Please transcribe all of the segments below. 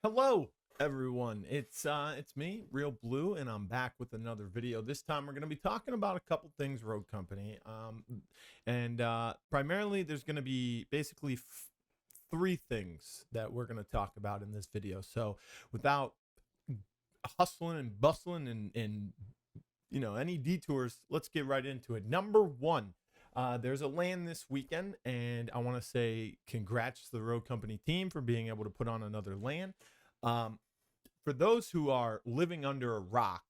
Hello, everyone. It's me, Real Blue, and I'm back with another video. This time, we're going to be talking about a couple things, Road Company, and primarily, there's going to be basically three things that we're going to talk about in this video. So, without hustling and bustling and any detours, let's get right into it. Number one. There's a LAN this weekend, and I want to say congrats to the Road Company team for being able to put on another LAN. Um, for those who are living under a rock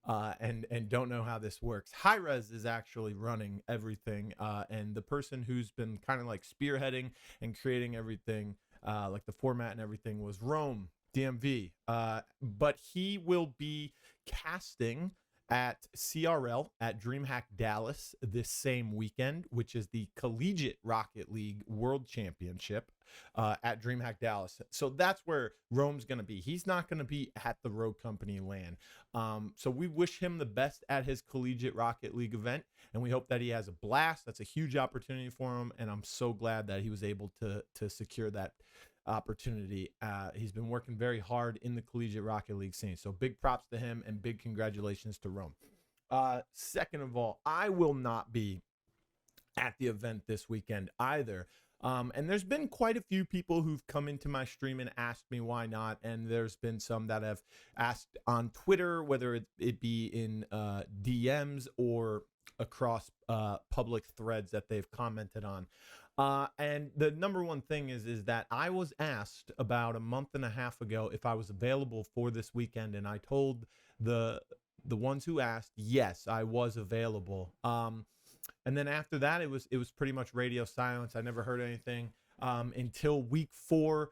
and don't know how this works, Hi-Rez is actually running everything, and the person who's been kind of like spearheading and creating everything, like the format and everything, was Rome DMV. But he will be casting at CRL at DreamHack Dallas this same weekend, which is the Collegiate Rocket League World Championship at DreamHack Dallas. So that's where Rome's going to be. He's not going to be at the Road Company LAN. So we wish him the best at his Collegiate Rocket League event, and we hope that he has a blast. That's a huge opportunity for him, and I'm so glad that he was able to secure that opportunity. He's been working very hard in the Collegiate Rocket League scene. So big props to him and big congratulations to Rome. Second of all, I will not be at the event this weekend either. And there's been quite a few people who've come into my stream and asked me why not. And there's been some that have asked on Twitter, whether it be in DMs or across public threads that they've commented on. And the number one thing is that I was asked about a month and a half ago if I was available for this weekend, and I told the ones who asked, yes, I was available. And then after that, it was pretty much radio silence. I never heard anything until week 4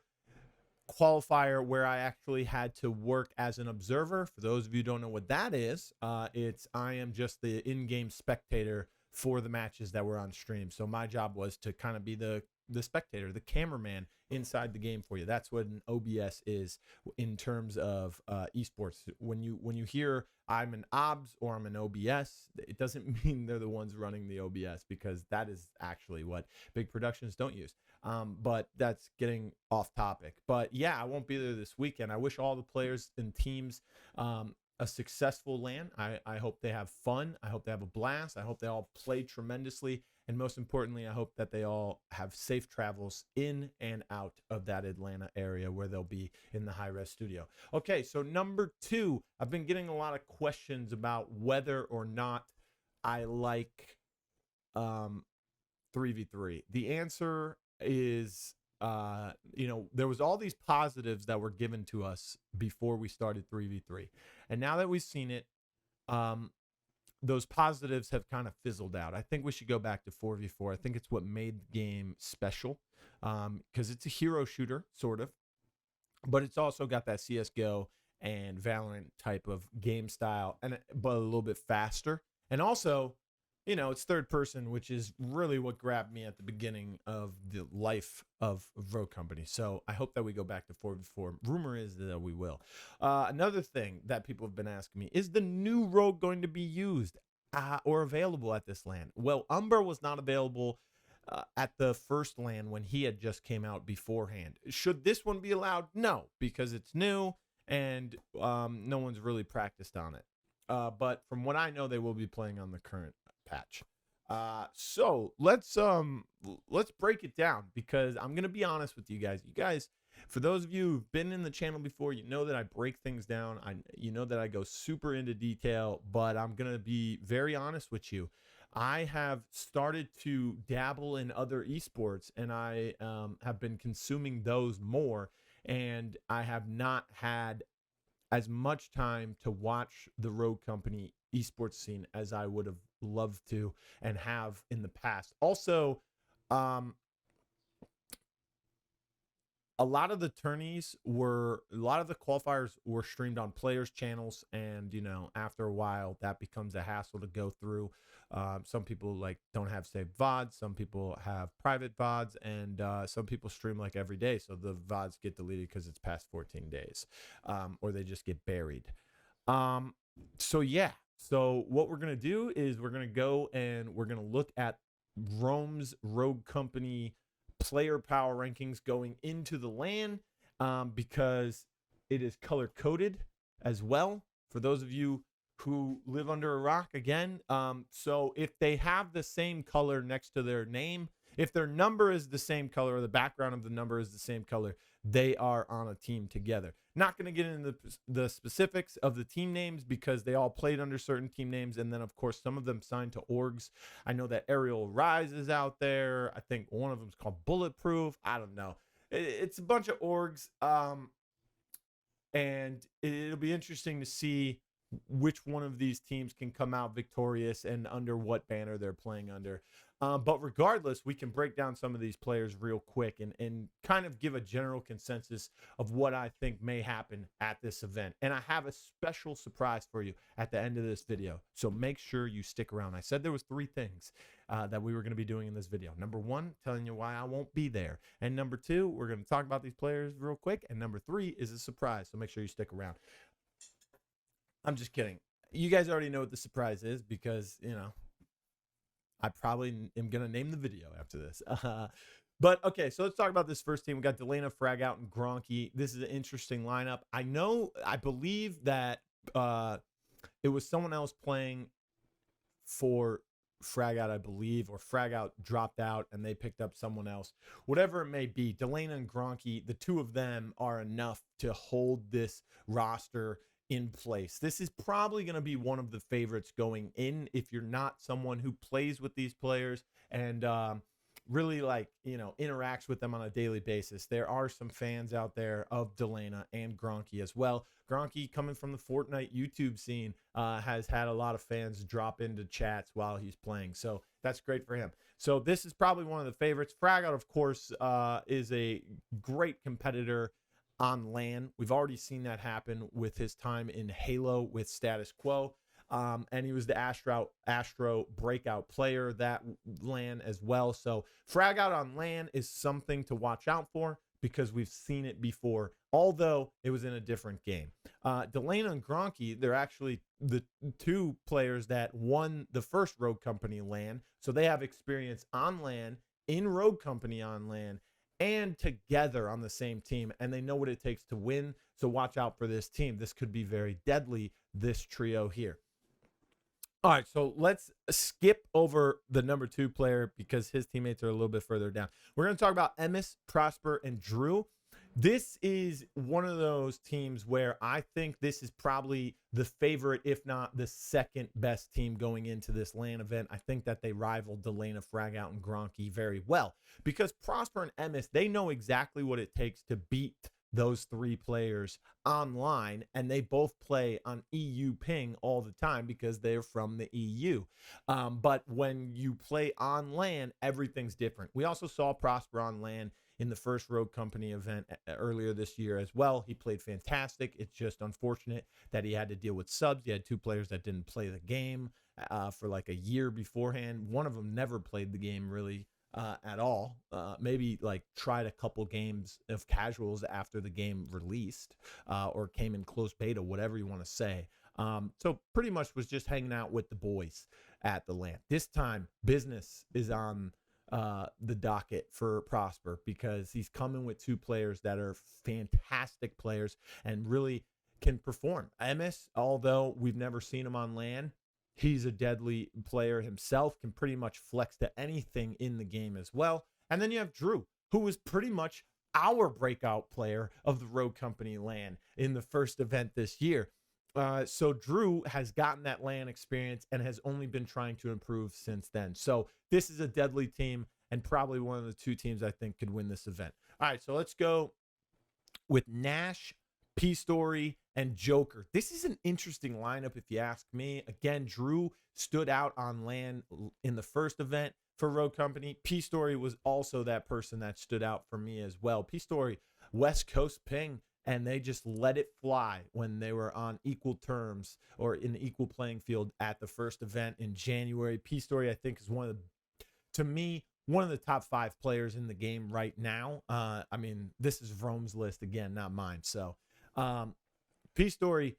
qualifier, where I actually had to work as an observer. For those of you who don't know what that is, I am just the in-game spectator for the matches that were on stream. So my job was to kind of be the spectator, the cameraman inside the game for you. That's what an OBS is in terms of esports. When you hear I'm an OBS or I'm an OBS, it doesn't mean they're the ones running the OBS, because that is actually what big productions don't use. But that's getting off topic. But yeah, I won't be there this weekend. I wish all the players and teams a successful LAN. I hope they have fun. I hope they have a blast. I hope they all play tremendously. And most importantly, I hope that they all have safe travels in and out of that Atlanta area where they'll be in the Hi-Rez studio. Okay, so number 2, I've been getting a lot of questions about whether or not I like 3v3. The answer is there was all these positives that were given to us before we started 3v3, and now that we've seen it, those positives have kind of fizzled out. I think we should go back to 4v4. I think it's what made the game special, because it's a hero shooter sort of, but it's also got that CS:GO and Valorant type of game style, but a little bit faster, and also it's third person, which is really what grabbed me at the beginning of the life of Road Company. So I hope that we go back to 4v4. Rumor is that we will. Another thing that people have been asking me, is the new Rogue going to be used or available at this LAN? Well, Umber was not available at the first LAN when he had just came out beforehand. Should this one be allowed? No, because it's new and no one's really practiced on it. But from what I know, they will be playing on the current patch. So let's break it down, because I'm gonna be honest with you guys. You guys, for those of you who've been in the channel before, you know that I break things down. You know that I go super into detail, but I'm gonna be very honest with you. I have started to dabble in other esports, and I have been consuming those more, and I have not had as much time to watch the Rogue Company esports scene as I would have loved to and have in the past. Also, a lot of the qualifiers were streamed on players' channels, and after a while that becomes a hassle to go through. Some people don't have saved VODs, some people have private VODs, and some people stream every day, so the VODs get deleted because it's past 14 days, or they just get buried. So yeah, so what we're gonna do is we're gonna go and we're gonna look at Rome's Rogue Company player power rankings going into the LAN, because it is color coded as well for those of you who live under a rock again. So if they have the same color next to their name, if their number is the same color or the background of the number is the same color, they are on a team together. Not going to get into the specifics of the team names because they all played under certain team names. And then, of course, some of them signed to orgs. I know that Aerial Rise is out there. I think one of them is called Bulletproof. I don't know. It's a bunch of orgs. And it'll be interesting to see which one of these teams can come out victorious and under what banner they're playing under. But regardless, we can break down some of these players real quick and kind of give a general consensus of what I think may happen at this event. And I have a special surprise for you at the end of this video. So make sure you stick around. I said there was 3 things that we were going to be doing in this video. Number 1, telling you why I won't be there. And number 2, we're going to talk about these players real quick. And number 3 is a surprise. So make sure you stick around. I'm just kidding. You guys already know what the surprise is because, you know, I probably am going to name the video after this. But, okay, so let's talk about this first team. We got Delana, Fragout, and Gronky. This is an interesting lineup. I believe that it was someone else playing for Fragout, I believe, or Fragout dropped out and they picked up someone else. Whatever it may be, Delana and Gronky, the 2 of them are enough to hold this roster in place. This is probably going to be one of the favorites going in if you're not someone who plays with these players and really, like, you know, interacts with them on a daily basis. There are some fans out there of Delana and Gronky as well. Gronky, coming from the Fortnite YouTube scene, has had a lot of fans drop into chats while he's playing, so that's great for him. So this is probably one of the favorites. Fragout, of course, is a great competitor on LAN. We've already seen that happen with his time in Halo with Status Quo. And he was the Astro breakout player that LAN as well. So Fragout on LAN is something to watch out for because we've seen it before, although it was in a different game. Delana and Gronky, they're actually the 2 players that won the first Rogue Company LAN. So they have experience on LAN, in Rogue Company on LAN, and together on the same team, and they know what it takes to win. So watch out for this team. This could be very deadly, this trio here. All right, so let's skip over the number 2 player because his teammates are a little bit further down. We're going to talk about Emis, Prosper, and Drew. This is one of those teams where I think this is probably the favorite, if not the second best team going into this LAN event. I think that they rival Delana, Fragout, and Gronky very well because Prosper and Emis, they know exactly what it takes to beat those 3 players online, and they both play on EU ping all the time because they're from the EU. But when you play on LAN, everything's different. We also saw Prosper on LAN in the first Rogue Company event earlier this year as well. He played fantastic. It's just unfortunate that he had to deal with subs. He had 2 players that didn't play the game for like a year beforehand. One of them never played the game really at all. Maybe like tried a couple games of casuals after the game released or came in close beta, whatever you want to say. So pretty much was just hanging out with the boys at the LAN. This time, business is on the docket for Prosper because he's coming with 2 players that are fantastic players and really can perform. Emis, although we've never seen him on LAN, he's a deadly player himself, can pretty much flex to anything in the game as well. And then you have Drew, who was pretty much our breakout player of the Rogue Company LAN in the first event this year. So Drew has gotten that LAN experience and has only been trying to improve since then. So this is a deadly team and probably one of the 2 teams I think could win this event. All right, so let's go with Nash, P-Story, and Joker. This is an interesting lineup if you ask me. Again, Drew stood out on LAN in the first event for Rogue Company. P-Story was also that person that stood out for me as well. P-Story, West Coast ping, and they just let it fly when they were on equal terms or in equal playing field at the first event in January. P-Story, I think, is one of the top 5 players in the game right now. I mean, this is Vrome's list again, not mine. So P-Story,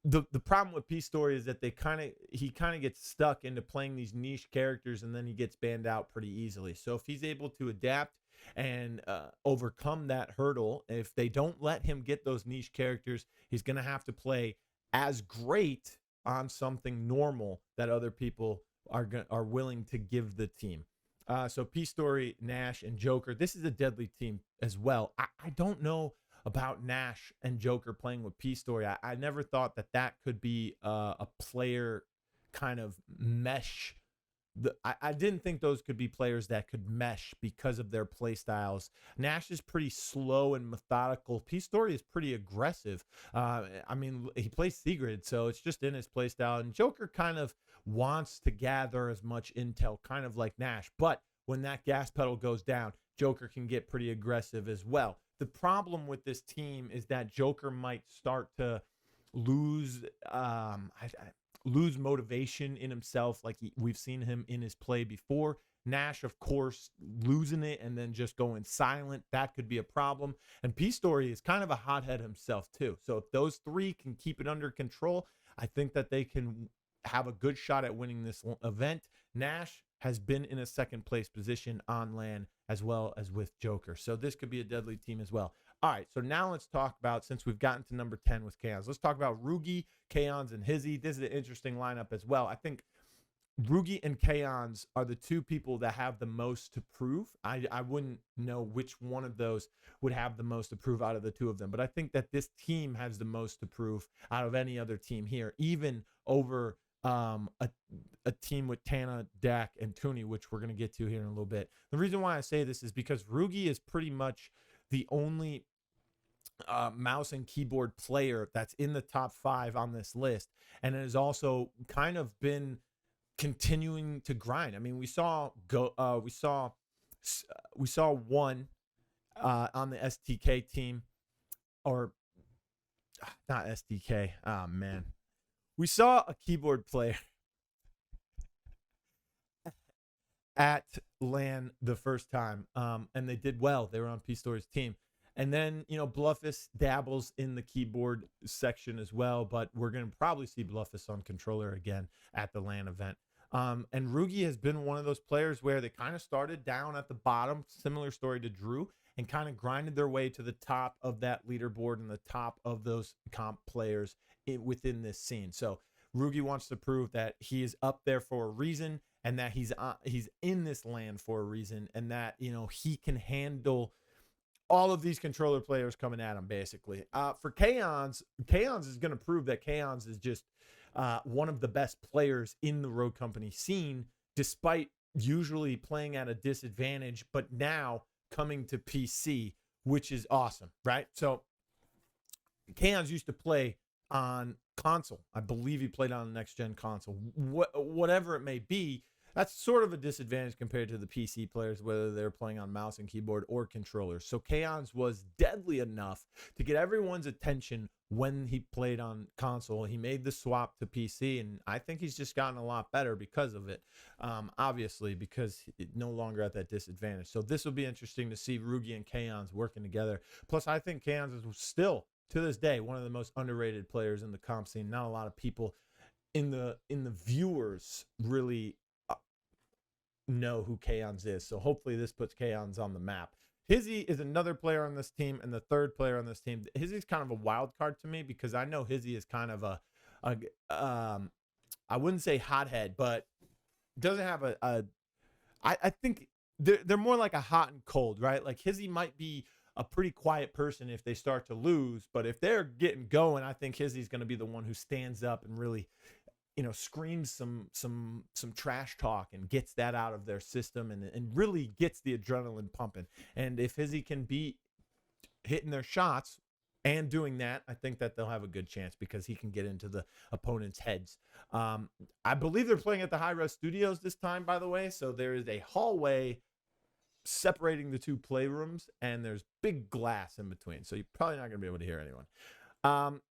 the problem with P-Story is that he kind of gets stuck into playing these niche characters and then he gets banned out pretty easily. So if he's able to adapt and overcome that hurdle. If they don't let him get those niche characters, he's going to have to play as great on something normal that other people are willing to give the team. So P Story, Nash, and Joker. This is a deadly team as well. I don't know about Nash and Joker playing with P Story. I never thought that could be a player kind of mesh. I didn't think those could be players that could mesh because of their play styles. Nash is pretty slow and methodical. P Story is pretty aggressive. I mean, he plays Sigrid, so it's just in his play style. And Joker kind of wants to gather as much intel, kind of like Nash. But when that gas pedal goes down, Joker can get pretty aggressive as well. The problem with this team is that Joker might start to lose lose motivation in himself, like we've seen him in his play before. Nash, of course, losing it and then just going silent, that could be a problem. And P Story is kind of a hothead himself too. So if those three can keep it under control, I think that they can have a good shot at winning this event. Nash has been in a second place position on LAN as well as with Joker. So this could be a deadly team as well. All right, so now let's talk about, since we've gotten to number 10 with Chaos, let's talk about Rugi, Kaons, and Hizzy. This is an interesting lineup as well. I think Rugi and Kaons are the two people that have the most to prove. I wouldn't know which one of those would have the most to prove out of the two of them, but I think that this team has the most to prove out of any other team here, even over a team with Tana, Dak, and Tooney, which we're going to get to here in a little bit. The reason why I say this is because Rugi is pretty much the only mouse and keyboard player that's in the top 5 on this list, and it has also kind of been continuing to grind. I mean, we saw one on the STK team, or not STK. Oh man, we saw a keyboard player at LAN the first time, and they did well. They were on P Story's team. And then, Bluffus dabbles in the keyboard section as well, but we're going to probably see Bluffus on controller again at the LAN event. And Rugi has been one of those players where they kind of started down at the bottom, similar story to Drew, and kind of grinded their way to the top of that leaderboard and the top of those comp players within this scene. So Rugi wants to prove that he is up there for a reason, and that he's in this LAN for a reason, and that, he can handle all of these controller players coming at him, basically. For Kaons is going to prove that Kaons is just one of the best players in the Rogue Company scene, despite usually playing at a disadvantage, but now coming to PC, which is awesome, right? So Kaons used to play on console. I believe he played on a next-gen console. Whatever it may be, that's sort of a disadvantage compared to the PC players, whether they're playing on mouse and keyboard or controllers. So Kaons was deadly enough to get everyone's attention when he played on console. He made the swap to PC, and I think he's just gotten a lot better because of it, obviously, because no longer at that disadvantage. So this will be interesting to see Rugi and Kaons working together. Plus, I think Kaons is still, to this day, one of the most underrated players in the comp scene. Not a lot of people in the viewers really know who Kaons is. So hopefully this puts Kaons on the map. Hizzy is another player on this team, and the third player on this team. Hizzy's kind of a wild card to me because I know Hizzy is kind of I wouldn't say hothead, but doesn't have I think they're more like a hot and cold, right? Like Hizzy might be a pretty quiet person if they start to lose, but if they're getting going, I think Hizzy's going to be the one who stands up and really screams some trash talk and gets that out of their system and really gets the adrenaline pumping. And if Hizzy can be hitting their shots and doing that, I think that they'll have a good chance because he can get into the opponent's heads. I believe they're playing at the High Res Studios this time, by the way. So there is a hallway separating the two playrooms, and there's big glass in between. So you're probably not going to be able to hear anyone.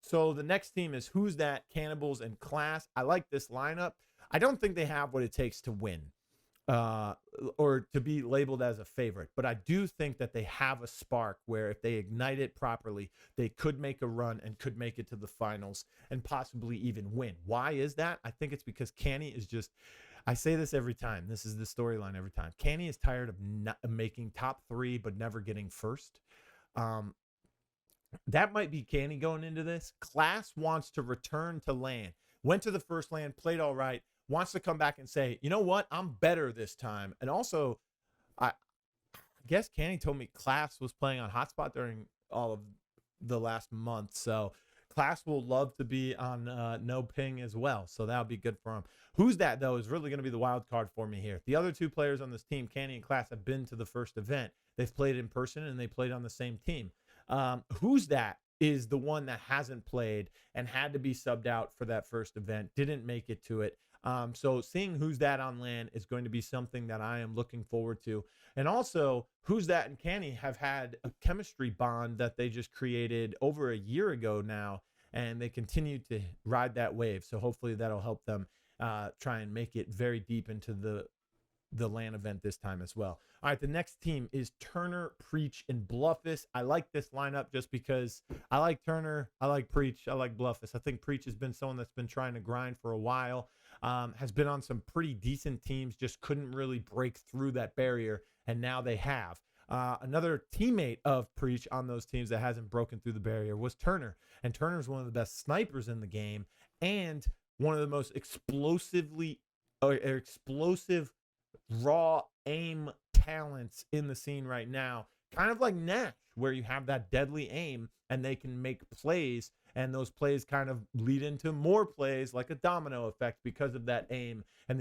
So the next team is Who's That, Cannibals, and Class. I like this lineup. I don't think they have what it takes to win or to be labeled as a favorite, but I do think that they have a spark where if they ignite it properly, they could make a run and could make it to the finals and possibly even win. Why is that? I think it's because Canny is just, I say this every time. This is the storyline every time. Canny is tired of not making top 3 but never getting first. Um, that might be Canny going into this. Class wants to return to LAN. Went to the first LAN, played all right. Wants to come back and say, you know what? I'm better this time. And also, I guess Canny told me Class was playing on hotspot during all of the last month. So Class will love to be on no ping as well. So that'll be good for him. Who's that, though, is really going to be the wild card for me here. The other 2 players on this team, Canny and Class, have been to the first event. They've played in person and they played on the same team. Who's that is the one that hasn't played and had to be subbed out for that first event, didn't make it to it. So seeing who's that on LAN is going to be something that I am looking forward to. And also, who's that and Canny have had a chemistry bond that they just created over a year ago now, and they continue to ride that wave. So hopefully that'll help them try and make it very deep into the LAN event this time as well. All right, the next team is Turner, Preach, and Bluffus. I like this lineup just because I like Turner, I like Preach, I like Bluffus. I think Preach has been someone that's been trying to grind for a while, has been on some pretty decent teams, just couldn't really break through that barrier, and now they have. Another teammate of Preach on those teams that hasn't broken through the barrier was Turner, and Turner's one of the best snipers in the game and one of the most explosive raw aim talents in the scene right now, kind of like Nash, where you have that deadly aim and they can make plays, and those plays kind of lead into more plays like a domino effect because of that aim and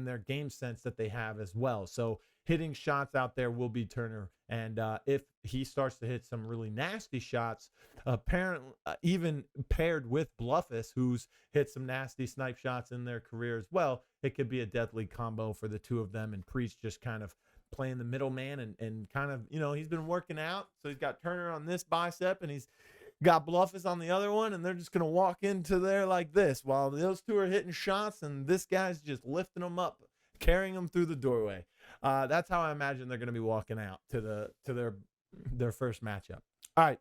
their game sense that they have as well. So hitting shots out there will be Turner, and if he starts to hit some really nasty shots, apparently even paired with Bluffus, who's hit some nasty snipe shots in their career as well, it could be a deadly combo for the 2 of them, and Preach just kind of playing the middleman and kind of, he's been working out, so he's got Turner on this bicep and he's got Bluffus on the other one, and they're just going to walk into there like this while those 2 are hitting shots, and this guy's just lifting them up, carrying them through the doorway. That's how I imagine they're going to be walking out to their first matchup. All right,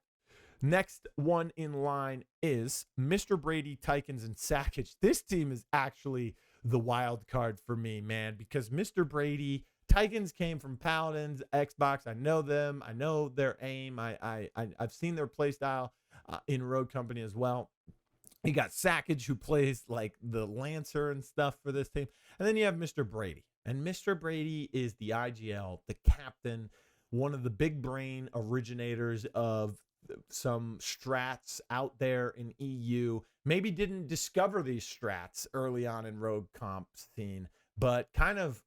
next one in line is Mr. Brady, Tykins, and Sackage. This team is actually the wild card for me, man, because Mr. Brady, Tykins came from Paladins, Xbox. I know them. I know their aim. I've seen their play style in Road Company as well. You got Sackage, who plays like the Lancer and stuff for this team. And then you have Mr. Brady. And Mr. Brady is the IGL, the captain, one of the big brain originators of some strats out there in EU. Maybe didn't discover these strats early on in Rogue Comp scene, but kind of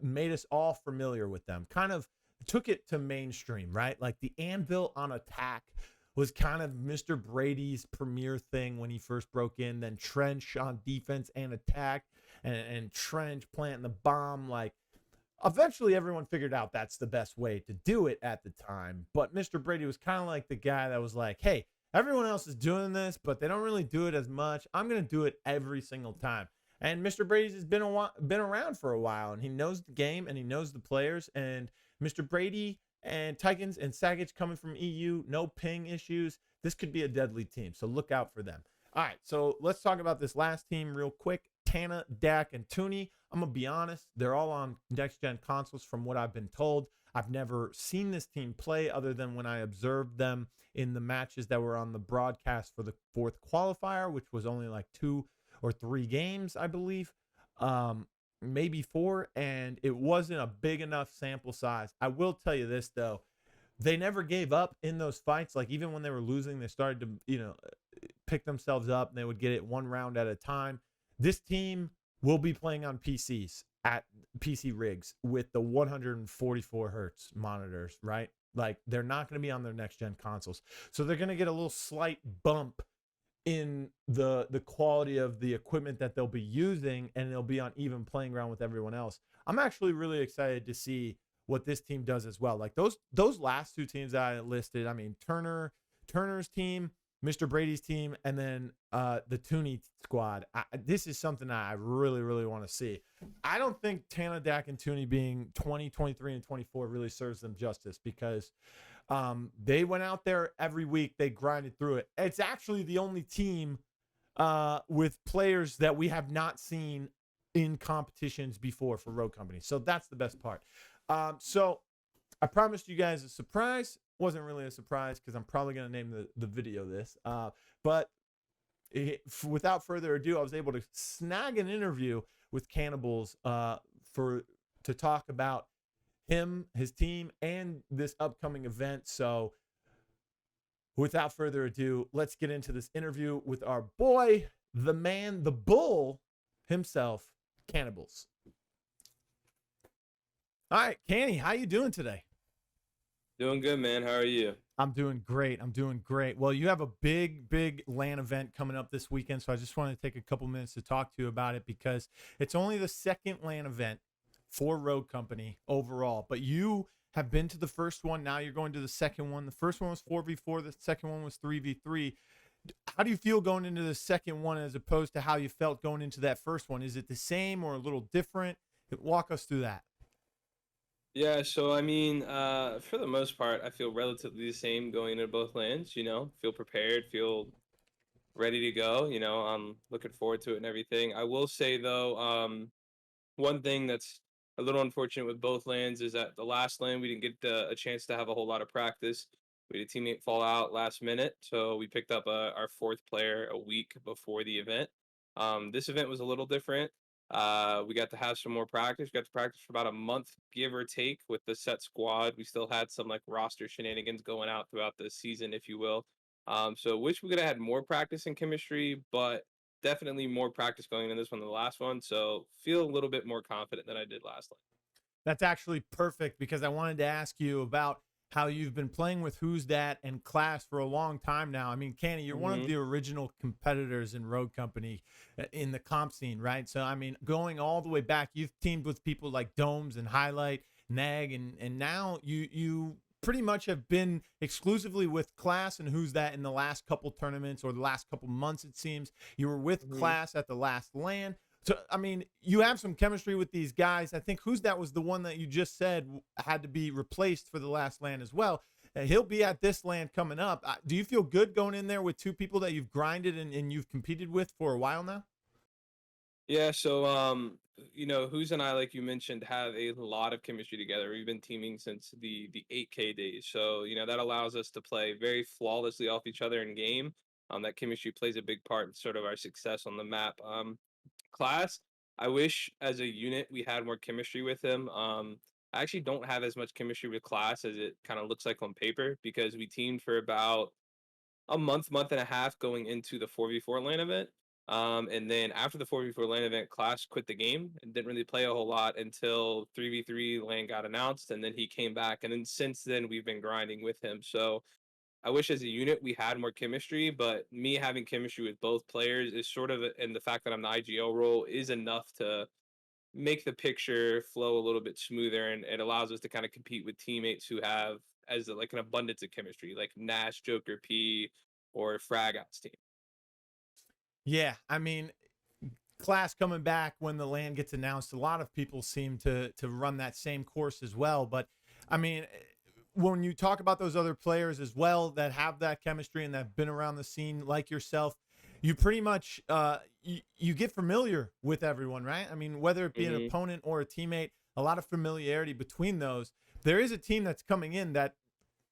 made us all familiar with them. Kind of took it to mainstream, right? Like the Anvil on attack was kind of Mr. Brady's premier thing when he first broke in. Then Trench on defense and attack, and Trench planting the bomb. Like, eventually everyone figured out that's the best way to do it at the time. But Mr. Brady was kind of like the guy that was like, hey, everyone else is doing this, but they don't really do it as much. I'm going to do it every single time. And Mr. Brady's has been around for a while, and he knows the game and he knows the players. And Mr. Brady and Tykins and Sackage coming from EU, no ping issues. This could be a deadly team, so look out for them. All right, so let's talk about this last team real quick. Tana, Dak, and Tooney. I'm going to be honest, they're all on next-gen consoles from what I've been told. I've never seen this team play other than when I observed them in the matches that were on the broadcast for the 4th qualifier, which was only like 2 or 3 games, I believe. Maybe 4, and it wasn't a big enough sample size. I will tell you this, though. They never gave up in those fights. Like, even when they were losing, they started to, pick themselves up, and they would get it 1 round at a time. This team will be playing on PCs at PC rigs with the 144 hertz monitors, right? Like, they're not going to be on their next-gen consoles. So they're going to get a little slight bump in the quality of the equipment that they'll be using, and they'll be on even playing ground with everyone else. I'm actually really excited to see what this team does as well. Like those last 2 teams that I listed, I mean, Turner's team, Mr. Brady's team, and then the Tooney squad. This is something I really, really want to see. I don't think Tana, Dak, and Tooney being 20, 23, and 24 really serves them justice, because they went out there every week. They grinded through it. It's actually the only team with players that we have not seen in competitions before for Road Company. So that's the best part. So I promised you guys a surprise. Wasn't really a surprise because I'm probably going to name the video this. But without further ado, I was able to snag an interview with Cannibals to talk about him, his team, and this upcoming event. So without further ado, let's get into this interview with our boy, the man, the bull himself, Cannibals. All right, Canny, how you doing today? Doing good, man. How are you? I'm doing great. I'm doing great. Well, you have a big LAN event coming up this weekend, so I just wanted to take a couple minutes to talk to you about it because it's only the second LAN event for Road Company overall, but you have been to the first one. Now you're going to the second one. The first one was 4v4. The second one was 3v3. How do you feel going into the second one as opposed to how you felt going into that first one? Is it the same or a little different? Walk us through that. Yeah, so I mean, for the most part, I feel relatively the same going into both lands, feel prepared, feel ready to go, I'm looking forward to it and everything. I will say though, one thing that's a little unfortunate with both lands is that the last land we didn't get a chance to have a whole lot of practice. We had a teammate fall out last minute, so we picked up our fourth player a week before the event. This event was a little different. We got to have some more practice. We got to practice for about a month, give or take, with the set squad. We still had some like roster shenanigans going out throughout the season, if you will. So wish we could have had more practice in chemistry, but definitely more practice going in this one than the last one. So feel a little bit more confident than I did last one. That's actually perfect because I wanted to ask you about how you've been playing with Who's That and Class for a long time now. I mean, Canny, you're one of Mm-hmm. the original competitors in Road Company in the comp scene, right? So, I mean, going all the way back, you've teamed with people like Domes and Highlight, Nag, and now you pretty much have been exclusively with Class and Who's That in the last couple tournaments or the last couple months, it seems. You were with Mm-hmm. Class at the last LAN. So, I mean, you have some chemistry with these guys. I think Who's That was the one that you just said had to be replaced for the last LAN as well. He'll be at this LAN coming up. Do you feel good going in there with two people that you've grinded and you've competed with for a while now? Yeah, so Who's and I, like you mentioned, have a lot of chemistry together. We've been teaming since the 8K days. So, that allows us to play very flawlessly off each other in game. That chemistry plays a big part in sort of our success on the map. Class, I wish as a unit we had more chemistry with him. I actually don't have as much chemistry with Class as it kind of looks like on paper because we teamed for about a month and a half going into the 4v4 LAN event. And then after the 4v4 LAN event, Clash quit the game and didn't really play a whole lot until 3v3 LAN got announced. And then he came back. And then since then, we've been grinding with him. So I wish as a unit we had more chemistry, but me having chemistry with both players is sort of, and the fact that I'm the IGL role is enough to make the picture flow a little bit smoother, and it allows us to kind of compete with teammates who have like an abundance of chemistry, like Nash, Joker P, or Fragot's team. Yeah, I mean, Class coming back when the LAN gets announced, a lot of people seem to run that same course as well. But I mean, when you talk about those other players as well that have that chemistry and that have been around the scene like yourself, you pretty much you get familiar with everyone, right? I mean, whether it be an Hmm. opponent or a teammate, a lot of familiarity between those. There is a team that's coming in that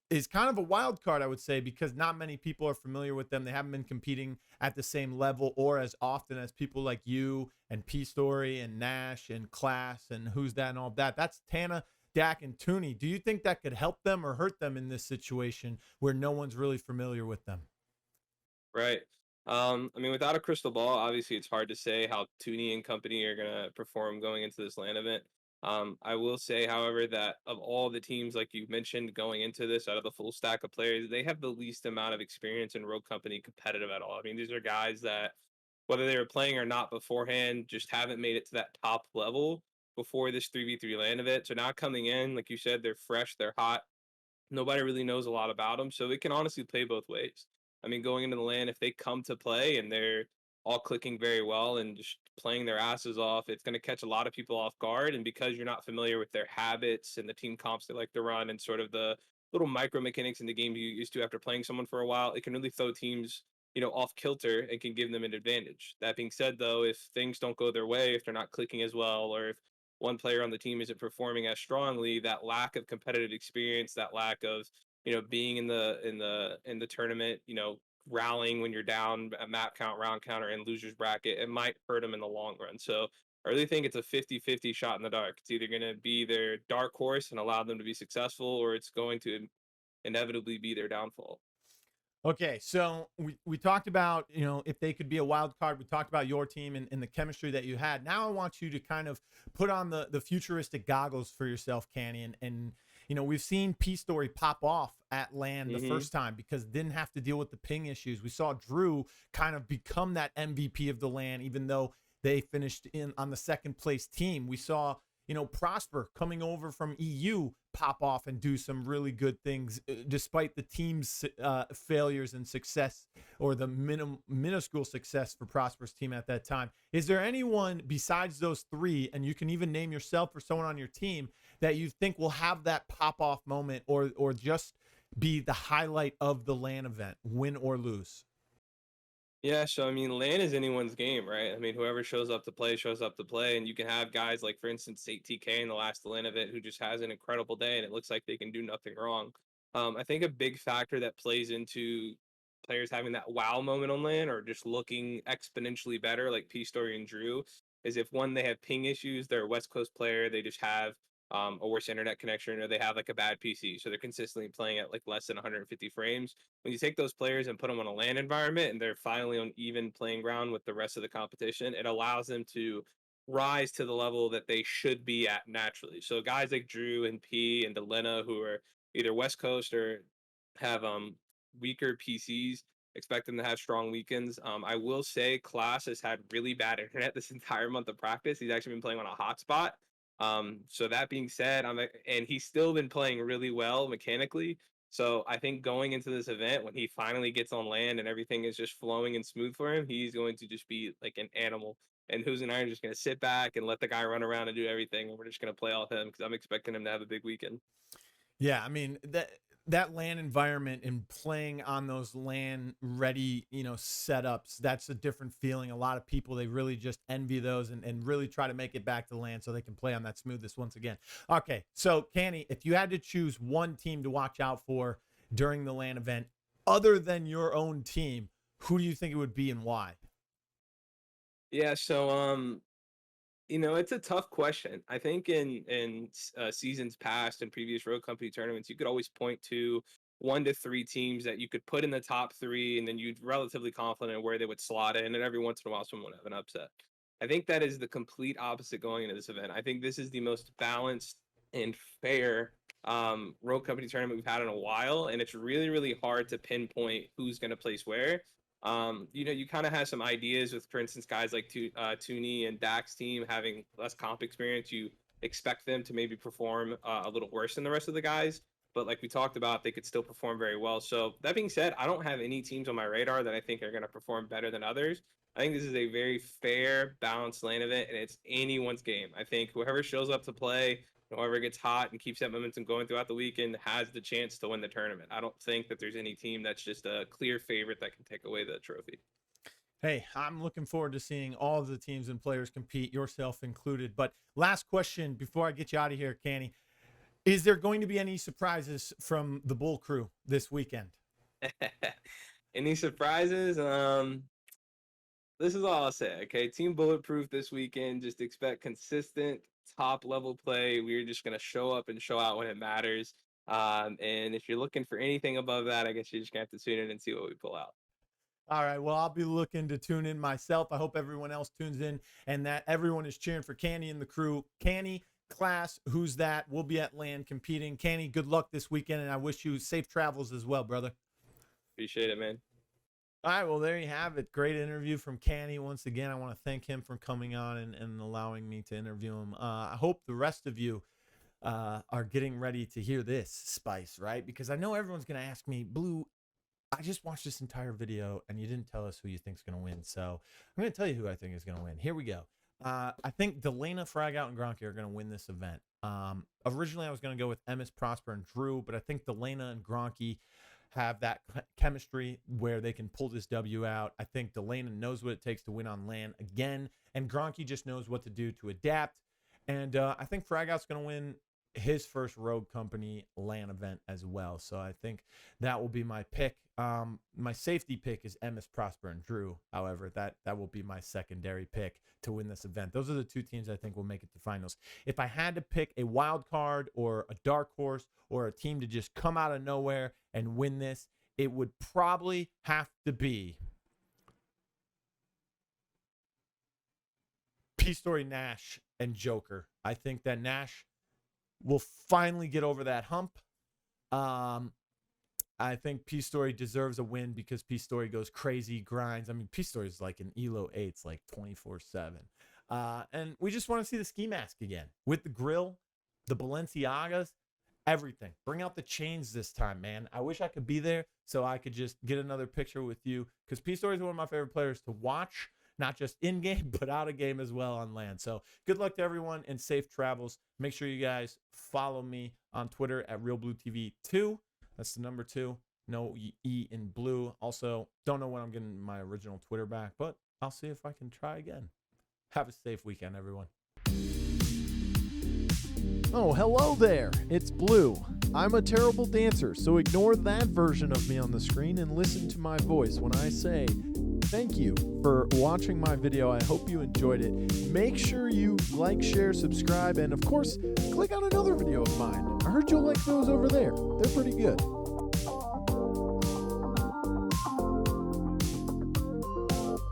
is kind of a wild card, I would say, because not many people are familiar with them. They haven't been competing at the same level or as often as people like you and P Story and Nash and Class and Who's That and all that. That's Tana, Dak, and Tooney. Do you think that could help them or hurt them in this situation where no one's really familiar with them? Right. I mean, without a crystal ball, obviously it's hard to say how Tooney and company are gonna perform going into this LAN event. I will say, however, that of all the teams, like you mentioned, going into this, out of the full stack of players, they have the least amount of experience in Rogue Company competitive at all. I mean, these are guys that, whether they were playing or not beforehand, just haven't made it to that top level before this 3v3 LAN event. So now coming in, like you said, they're fresh, they're hot, nobody really knows a lot about them. So it can honestly play both ways. I mean, going into the LAN, if they come to play and they're all clicking very well and just playing their asses off, it's going to catch a lot of people off guard. And because you're not familiar with their habits and the team comps they like to run and sort of the little micro mechanics in the game you used to after playing someone for a while, it can really throw teams off kilter and can give them an advantage. That being said, though, if things don't go their way, if they're not clicking as well, or if one player on the team isn't performing as strongly, that lack of competitive experience, that lack of being in the tournament, rallying when you're down a map count, round counter, and losers bracket, it might hurt them in the long run. So I really think it's a 50-50 shot in the dark. It's either going to be their dark horse and allow them to be successful, or it's going to inevitably be their downfall. Okay, so we talked about, if they could be a wild card. We talked about your team and the chemistry that you had. Now I want you to kind of put on the futuristic goggles for yourself, Canny. And we've seen P Story pop off at LAN the Mm-hmm. first time because it didn't have to deal with the ping issues. We saw Drew kind of become that MVP of the LAN, even though they finished in on the second place team. We saw Prosper coming over from EU pop off and do some really good things despite the team's failures and success, or the minuscule success for Prosper's team at that time. Is there anyone besides those three, and you can even name yourself or someone on your team, that you think will have that pop off moment, or just be the highlight of the LAN event, win or lose? Yeah, so I mean, LAN is anyone's game, right? I mean, whoever shows up to play shows up to play, and you can have guys like, for instance, 8TK in the last LAN event who just has an incredible day, and it looks like they can do nothing wrong. I think a big factor that plays into players having that wow moment on LAN or just looking exponentially better, like P Story and Drew, is if one, they have ping issues, they're a West Coast player, they just have a worse internet connection, or they have like a bad PC, so they're consistently playing at like less than 150 frames. When you take those players and put them on a LAN environment and they're finally on even playing ground with the rest of the competition, it allows them to rise to the level that they should be at naturally. So guys like Drew and P and Delena, who are either West Coast or have weaker PCs, expect them to have strong weekends. I will say Class has had really bad internet this entire month of practice. He's actually been playing on a hotspot. So that being said, and he's still been playing really well mechanically. So I think going into this event, when he finally gets on land and everything is just flowing and smooth for him, he's going to just be like an animal. And Who's and I are just going to sit back and let the guy run around and do everything, and we're just going to play off him because I'm expecting him to have a big weekend. Yeah, I mean that LAN environment and playing on those LAN ready, setups, that's a different feeling. A lot of people, they really just envy those, and really try to make it back to LAN so they can play on that smoothness once again. Okay, so Canny, if you had to choose one team to watch out for during the LAN event, other than your own team, who do you think it would be and why? Yeah, so it's a tough question. I think in seasons past and previous road company tournaments, you could always point to 1 to 3 teams that you could put in the top three, and then you'd relatively confident where they would slot in, and every once in a while, someone would have an upset. I think that is the complete opposite going into this event. I think this is the most balanced and fair road company tournament we've had in a while, and it's really, really hard to pinpoint who's going to place where. You kind of have some ideas with, for instance, guys like Tooney and Dax team having less comp experience. You expect them to maybe perform a little worse than the rest of the guys, but like we talked about, they could still perform very well. So that being said, I don't have any teams on my radar that I think are going to perform better than others. I think this is a very fair, balanced lane event, and it's anyone's game. I think whoever shows up to play, whoever gets hot and keeps that momentum going throughout the weekend, has the chance to win the tournament. I don't think that there's any team that's just a clear favorite that can take away the trophy. Hey, I'm looking forward to seeing all of the teams and players compete, yourself included. But last question before I get you out of here, Canny. Is there going to be any surprises from the Bull crew this weekend? Any surprises? This is all I'll say. Okay, Team Bulletproof this weekend. Just expect consistent top level play. We're just gonna show up and show out when it matters. And if you're looking for anything above that, I guess you're just gonna have to tune in and see what we pull out. All right. Well, I'll be looking to tune in myself. I hope everyone else tunes in and that everyone is cheering for Canny and the crew. Canny, Class, who's that? We'll be at LAN competing. Canny, good luck this weekend, and I wish you safe travels as well, brother. Appreciate it, man. All right, well, there you have it. Great interview from Canny. Once again, I want to thank him for coming on and allowing me to interview him. I hope the rest of you are getting ready to hear this, Spice, right? Because I know everyone's going to ask me, Blue, I just watched this entire video and you didn't tell us who you think's going to win. So I'm going to tell you who I think is going to win. Here we go. I think Delena, Fragout, and Gronky are going to win this event. Originally, I was going to go with Emmis, Prosper, and Drew, but I think Delena and Gronky have that chemistry where they can pull this W out. I think Delana knows what it takes to win on LAN again, and Gronky just knows what to do to adapt. And I think Fragout's going to win his first Rogue Company LAN event as well. So I think that will be my pick. My safety pick is MS Prosper and Drew. However, that will be my secondary pick to win this event. Those are the two teams I think will make it to finals. If I had to pick a wild card or a dark horse or a team to just come out of nowhere and win this, it would probably have to be P-Story, Nash, and Joker. I think that Nash will finally get over that hump. I think P-Story deserves a win because P-Story goes crazy, grinds. I mean, P-Story is like an Elo 8's like 24/7. And we just want to see the ski mask again with the grill, the Balenciagas, everything. Bring out the chains this time, man. I wish I could be there so I could just get another picture with you because P-Story is one of my favorite players to watch, not just in-game, but out-of-game as well on LAN. So good luck to everyone and safe travels. Make sure you guys follow me on Twitter at realBluTV2. That's the number 2. No E in blue. Also, don't know when I'm getting my original Twitter back, but I'll see if I can try again. Have a safe weekend, everyone. Oh, hello there. It's Blue. I'm a terrible dancer, so ignore that version of me on the screen and listen to my voice when I say thank you for watching my video. I hope you enjoyed it. Make sure you like, share, subscribe, and of course, click on another video of mine. I heard you'll like those over there. They're pretty good.